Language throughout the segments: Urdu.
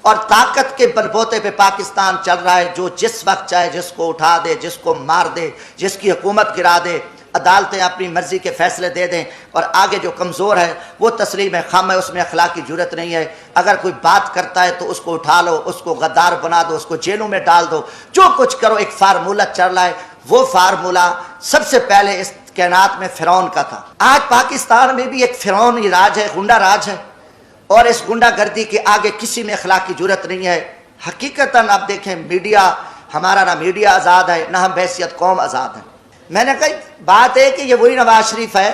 اور طاقت کے بلبوتے پہ پاکستان چل رہا ہے، جو جس وقت چاہے جس کو اٹھا دے، جس کو مار دے، جس کی حکومت گرا دے، عدالتیں اپنی مرضی کے فیصلے دے دیں، اور آگے جو کمزور ہے وہ تسلیم خم ہے، اس میں اخلاقی جرت نہیں ہے، اگر کوئی بات کرتا ہے تو اس کو اٹھا لو، اس کو غدار بنا دو، اس کو جیلوں میں ڈال دو، جو کچھ کرو، ایک فارمولہ چل رہا ہے۔ وہ فارمولہ سب سے پہلے اس کائنات میں فرعون کا تھا، آج پاکستان میں بھی ایک فرعونی راج ہے، گنڈا راج ہے، اور اس گنڈا گردی کے آگے کسی میں اخلاقی جرت نہیں ہے۔ حقیقتاً آپ دیکھیں میڈیا، ہمارا نہ میڈیا آزاد ہے، نہ ہم بحیثیت قوم آزاد ہیں۔ میں نے کہی بات ہے کہ یہ وہی نواز شریف ہے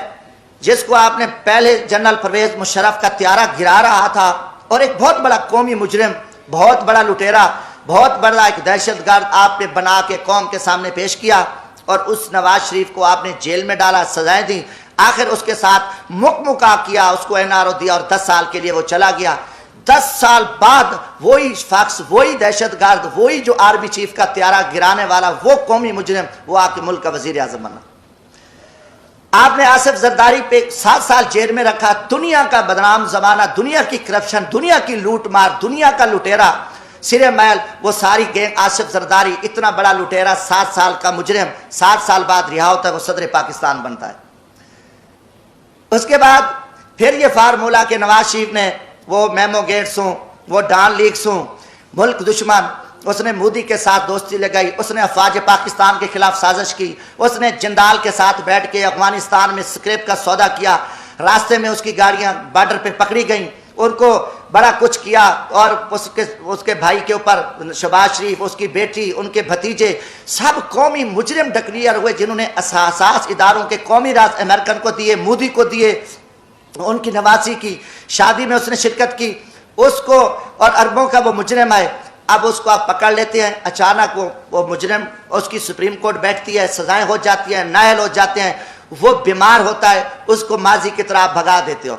جس کو آپ نے پہلے جنرل پرویز مشرف کا طیارہ گرا رہا تھا، اور ایک بہت بڑا قومی مجرم، بہت بڑا لٹیرا، بہت بڑا ایک دہشت گرد آپ نے بنا کے قوم کے سامنے پیش کیا، اور اس نواز شریف کو آپ نے جیل میں ڈالا، سزائیں دیں، آخر اس کے ساتھ مکمکا کیا، اس کو NRO دیا، اور 10 سال کے لیے وہ چلا گیا۔ 10 سال بعد وہی شخص، وہی دہشت گرد، وہی جو آرمی چیف کا طیارہ گرانے والا، وہ قومی مجرم، وہ آ کے ملک کا وزیر اعظم بنا۔ آپ نے آصف زرداری پہ 7 سال جیل میں رکھا، دنیا کا بدنام زمانہ، دنیا کی کرپشن، دنیا کی لوٹ مار، دنیا کا لٹیرا، سرے محل، وہ ساری گینگ، آصف زرداری اتنا بڑا لٹیرا، 7 سال کا مجرم، 7 سال بعد رہا ہوتا ہے، وہ صدر پاکستان بنتا ہے۔ اس کے بعد پھر یہ فارمولہ کہ نواز شریف نے وہ میمو گیٹس ہوں، وہ ڈان لیکس ہوں، ملک دشمن، اس نے مودی کے ساتھ دوستی لگائی، اس نے افواج پاکستان کے خلاف سازش کی، اس نے جندال کے ساتھ بیٹھ کے افغانستان میں سکریپ کا سودا کیا، راستے میں اس کی گاڑیاں بارڈر پہ پکڑی گئیں، ان کو بڑا کچھ کیا، اور اس کے بھائی کے اوپر شہباز شریف، اس کی بیٹی، ان کے بھتیجے، سب قومی مجرم ڈکلیئر ہوئے، جنہوں نے اساس اداروں کے قومی راز امریکن کو دیے، مودی کو دیے، ان کی نواسی کی، شادی میں اس نے شرکت کی، اس کو، اور اربوں کا وہ مجرم ہے۔ اب اس کو آپ پکڑ لیتے ہیں، اچانک وہ مجرم، اس کی سپریم کورٹ بیٹھتی ہے، سزائیں ہو جاتی ہیں، نااہل ہو جاتے ہیں، وہ بیمار ہوتا ہے، اس کو ماضی کی طرح بھگا دیتے ہو۔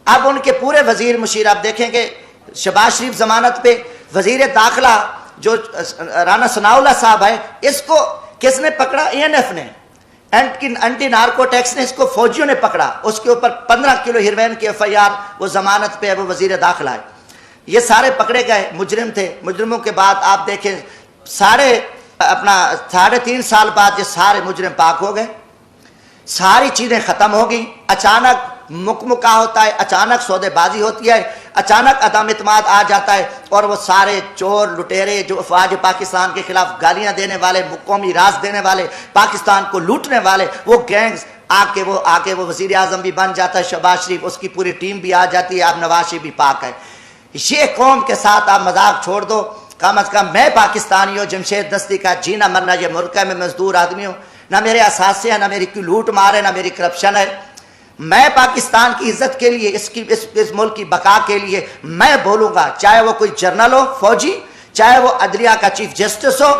اب ان کے پورے وزیر مشیر، آپ دیکھیں کہ شہباز شریف ضمانت پہ، وزیر داخلہ جو رانا ثناء اللہ صاحب ہے، اس کو کس نے پکڑا؟ ANF نے، اینٹی نارکو ٹیکس نے، اس کو فوجیوں نے پکڑا، اس کے اوپر 15 کلو ہیروین کی FIR، وہ ضمانت پہ ہے، وہ وزیر داخلہ ہے۔ یہ سارے پکڑے گئے، مجرم تھے۔ مجرموں کے بعد آپ دیکھیں ساڑھے 3 سال بعد یہ سارے مجرم پاک ہو گئے، ساری چیزیں ختم ہو گئیں، اچانک مکمکا ہوتا ہے، اچانک سودے بازی ہوتی ہے، اچانک عدم اعتماد آ جاتا ہے، اور وہ سارے چور لٹیرے جو افواج پاکستان کے خلاف گالیاں دینے والے، قومی راز دینے والے، پاکستان کو لوٹنے والے، وہ گینگز آ کے وہ وزیر اعظم بھی بن جاتا ہے شہباز شریف، اس کی پوری ٹیم بھی آ جاتی ہے، اب نواز شریف بھی پاک ہے۔ یہ قوم کے ساتھ آپ مذاق چھوڑ دو، کم از کم میں پاکستانی ہوں، جمشید دستی کا جینا مرنا یہ ملک ہے، میں مزدور آدمی ہوں، نہ میرے اثاثے ہیں، نہ میری کوئی لوٹ مار ہے، نہ میری کرپشن ہے۔ میں پاکستان کی عزت کے لیے، اس ملک کی بقا کے لیے میں بولوں گا، چاہے وہ کوئی جرنل ہو، فوجی، چاہے وہ عدلیہ کا چیف جسٹس ہو،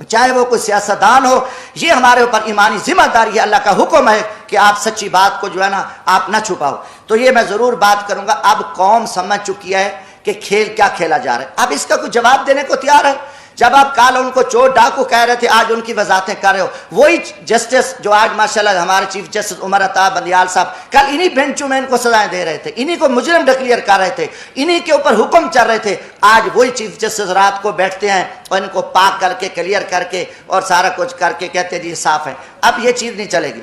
چاہے وہ کوئی سیاستدان ہو، یہ ہمارے اوپر ایمانی ذمہ داری ہے، اللہ کا حکم ہے کہ آپ سچی بات کو جو ہے نا آپ نہ چھپاؤ۔ تو یہ میں ضرور بات کروں گا۔ اب قوم سمجھ چکی ہے کہ کھیل کیا کھیلا جا رہا ہے، اب اس کا کوئی جواب دینے کو تیار ہے؟ جب آپ کال ان کو چور ڈاکو کہہ رہے تھے، آج ان کی وضاحتیں کر رہے ہو، وہی جسٹس جو آج ماشاءاللہ ہمارے چیف جسٹس عمر عطا بندیال صاحب کل انہی بینچوں میں ان کو سزائیں دے رہے تھے، انہی کو مجرم ڈکلیئر کر رہے تھے، انہی کے اوپر حکم چل رہے تھے، آج وہی چیف جسٹس رات کو بیٹھتے ہیں اور ان کو پاک کر کے، کلیئر کر کے اور سارا کچھ کر کے کہتے ہیں جی صاف ہے۔ اب یہ چیز نہیں چلے گی۔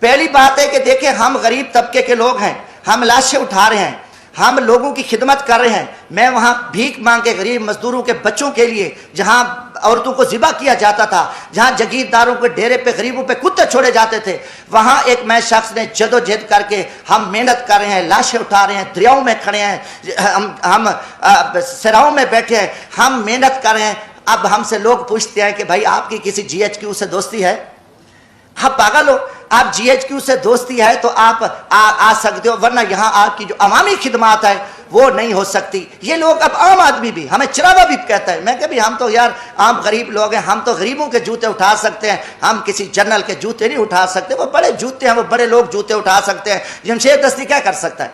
پہلی بات ہے کہ دیکھیں ہم غریب طبقے کے لوگ ہیں، ہم لاشیں اٹھا رہے ہیں، ہم لوگوں کی خدمت کر رہے ہیں۔ میں وہاں بھیک مانگ کے غریب مزدوروں کے بچوں کے لیے، جہاں عورتوں کو ذبح کیا جاتا تھا، جہاں جگیرداروں کے ڈیرے پہ غریبوں پہ کتے چھوڑے جاتے تھے، وہاں ایک میں شخص نے جدوجہد کر کے ہم محنت کر رہے ہیں، لاشیں اٹھا رہے ہیں، دریاؤں میں کھڑے ہیں، ہم سراؤں میں بیٹھے ہیں، ہم محنت کر رہے ہیں۔ اب ہم سے لوگ پوچھتے ہیں کہ بھائی آپ کی کسی GHQ سے دوستی ہے؟ آپ پاگل ہو؟ آپ GHQ سے دوستی ہے تو آپ آ سکتے ہو، ورنہ یہاں آپ کی جو عوامی خدمات ہے وہ نہیں ہو سکتی۔ یہ لوگ اب عام آدمی بھی، ہمیں چراوا بھی کہتا ہے، میں کہ بھی ہم تو یار عام غریب لوگ ہیں، ہم تو غریبوں کے جوتے اٹھا سکتے ہیں، ہم کسی جنرل کے جوتے نہیں اٹھا سکتے، وہ بڑے جوتے ہیں، وہ بڑے لوگ جوتے اٹھا سکتے ہیں، جمشید دستی کیا کر سکتا ہے؟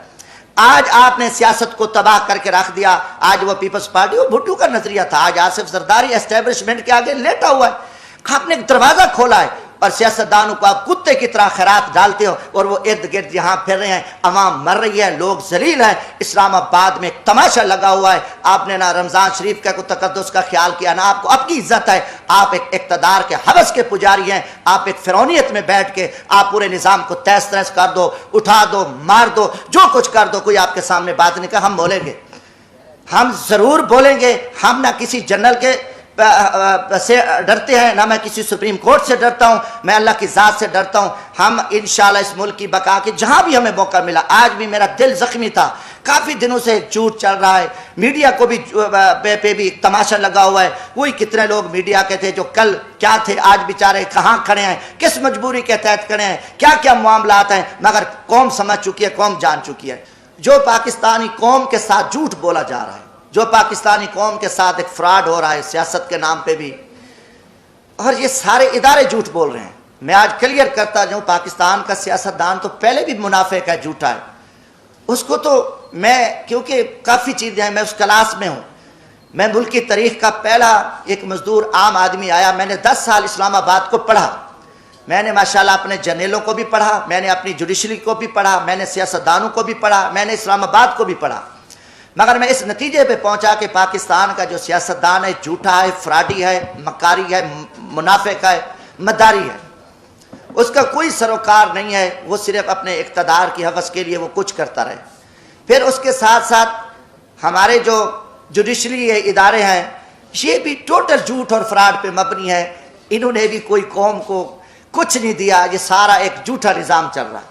آج آپ نے سیاست کو تباہ کر کے رکھ دیا۔ آج وہ پیپلز پارٹی، وہ بھٹو کا نظریہ تھا، آج آصف زرداری اسٹیبلشمنٹ کے آگے لیٹا ہوا ہے۔ آپ نے دروازہ کھولا ہے، اور سیاستدانوں کو آپ کتے کی طرح خیرات ڈالتے ہو اور وہ ارد گرد یہاں پھر رہے ہیں، عوام مر رہی ہے، لوگ ذلیل ہیں۔ اسلام آباد میں ایک تماشا لگا ہوا ہے، آپ نے نہ رمضان شریف کا کوئی تقدس کا خیال کیا، نہ آپ کو اپنی عزت ہے، آپ ایک اقتدار کے حوث کے پجاری ہیں، آپ ایک فرعونیت میں بیٹھ کے آپ پورے نظام کو تہس نہس کر دو، اٹھا دو، مار دو، جو کچھ کر دو، کوئی آپ کے سامنے بات نہیں کہا۔ ہم بولیں گے، ہم ضرور بولیں گے، ہم نہ کسی جنرل کے سے ڈرتے ہیں، نہ میں کسی سپریم کورٹ سے ڈرتا ہوں، میں اللہ کی ذات سے ڈرتا ہوں۔ ہم انشاءاللہ اس ملک کی بقا کے جہاں بھی ہمیں موقع ملا، آج بھی میرا دل زخمی تھا، کافی دنوں سے جھوٹ چل رہا ہے، میڈیا کو بھی پہ بھی تماشا لگا ہوا ہے، وہی کتنے لوگ میڈیا کے تھے جو کل کیا تھے، آج بیچارے کہاں کھڑے ہیں، کس مجبوری کے تحت کھڑے ہیں، کیا کیا معاملات ہیں، مگر قوم سمجھ چکی ہے، قوم جان چکی ہے۔ جو پاکستانی قوم کے ساتھ جھوٹ بولا جا رہا ہے، جو پاکستانی قوم کے ساتھ ایک فراڈ ہو رہا ہے سیاست کے نام پہ بھی، اور یہ سارے ادارے جھوٹ بول رہے ہیں۔ میں آج کلیئر کرتا جاؤں، پاکستان کا سیاستدان تو پہلے بھی منافق ہے، جھوٹا ہے، اس کو تو میں، کیونکہ کافی چیزیں ہیں، میں اس کلاس میں ہوں، میں ملک کی تاریخ کا پہلا ایک مزدور عام آدمی آیا، میں نے 10 سال اسلام آباد کو پڑھا، میں نے ماشاءاللہ اپنے جرنیلوں کو بھی پڑھا، میں نے اپنی جوڈیشری کو بھی پڑھا، میں نے سیاستدانوں کو بھی پڑھا، میں نے اسلام آباد کو بھی پڑھا، مگر میں اس نتیجے پہ پہنچا کہ پاکستان کا جو سیاستدان ہے جھوٹا ہے، فراڈی ہے، مکاری ہے، منافق ہے، مداری ہے، اس کا کوئی سروکار نہیں ہے، وہ صرف اپنے اقتدار کی حوث کے لیے وہ کچھ کرتا رہے۔ پھر اس کے ساتھ ساتھ ہمارے جو جوڈیشری ادارے ہیں یہ بھی ٹوٹل جھوٹ اور فراڈ پہ مبنی ہے، انہوں نے بھی کوئی قوم کو کچھ نہیں دیا، یہ سارا ایک جھوٹا نظام چل رہا ہے۔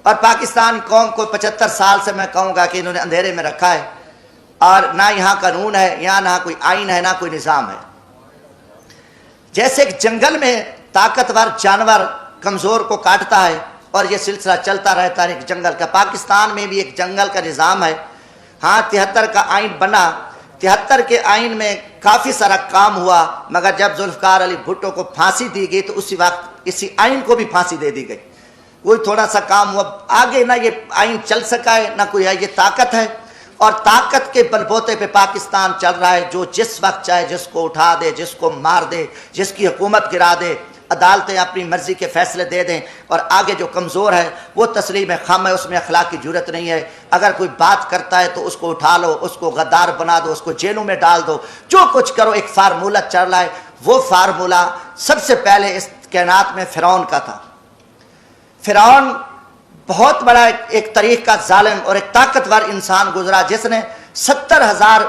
اور پاکستان قوم کو 75 سال سے میں کہوں گا کہ انہوں نے اندھیرے میں رکھا ہے، اور نہ یہاں قانون ہے، یہاں نہ کوئی آئین ہے، نہ کوئی نظام ہے۔ جیسے ایک جنگل میں طاقتور جانور کمزور کو کاٹتا ہے اور یہ سلسلہ چلتا رہتا ہے ایک جنگل کا، پاکستان میں بھی ایک جنگل کا نظام ہے۔ ہاں 73 کا آئین بنا، 73 کے آئین میں کافی سارا کام ہوا، مگر جب ذوالفقار علی بھٹو کو پھانسی دی گئی تو اسی وقت اسی آئین کو بھی پھانسی دے دی گئی، کوئی تھوڑا سا کام ہوا، آگے نہ یہ آئین چل سکا ہے نہ کوئی ہے، یہ طاقت ہے، اور طاقت کے بل بوتے پہ پاکستان چل رہا ہے، جو جس وقت چاہے جس کو اٹھا دے، جس کو مار دے، جس کی حکومت گرا دے، عدالتیں اپنی مرضی کے فیصلے دے دیں، اور آگے جو کمزور ہے وہ تسلیم خم ہے، اس میں اخلاق کی جرت نہیں ہے، اگر کوئی بات کرتا ہے تو اس کو اٹھا لو، اس کو غدار بنا دو، اس کو جیلوں میں ڈال دو، جو کچھ کرو، ایک فارمولہ چل رہا ہے۔ وہ فارمولہ سب سے پہلے اس کائنات میں فرعون کا تھا۔ فرعون بہت بڑا ایک تاریخ کا ظالم اور ایک طاقتور انسان گزرا، جس نے 70,000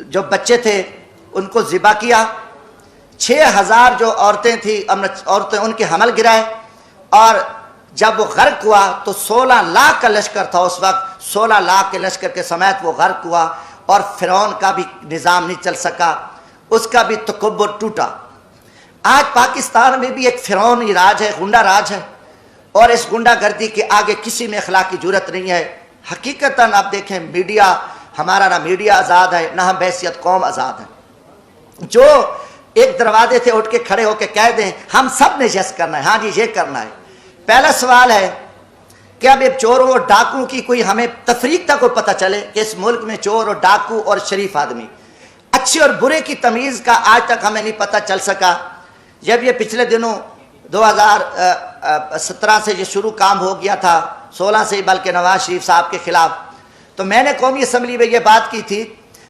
جو بچے تھے ان کو ذبح کیا، 6,000 جو عورتیں تھیں عورتیں ان کے حمل گرائے، اور جب وہ غرق ہوا تو 16 لاکھ کا لشکر تھا اس وقت، 16 لاکھ کے لشکر کے سمیت وہ غرق ہوا، اور فرعون کا بھی نظام نہیں چل سکا، اس کا بھی تکبر ٹوٹا۔ آج پاکستان میں بھی ایک فرعونی راج ہے، غنڈہ راج ہے، اور اس غنڈہ گردی کے آگے کسی میں اخلاق کی جرت نہیں ہے۔ حقیقتاً آپ دیکھیں، میڈیا ہمارا، نہ میڈیا آزاد ہے، نہ ہم بحیثیت قوم آزاد ہیں۔ جو ایک دروازے سے اٹھ کے کھڑے ہو کے کہہ دیں ہم سب نے یس کرنا ہے، ہاں جی یہ کرنا ہے، پہلا سوال ہے کہ اب چوروں اور ڈاکو کی کوئی ہمیں تفریق تک کو پتہ چلے کہ اس ملک میں چور اور ڈاکو اور شریف آدمی، اچھے اور برے کی تمیز کا آج تک ہمیں نہیں پتہ چل سکا۔ جب یہ پچھلے دنوں 2017 سے یہ شروع کام ہو گیا تھا، 16 سے بلکہ نواز شریف صاحب کے خلاف، تو میں نے قومی اسمبلی میں یہ بات کی تھی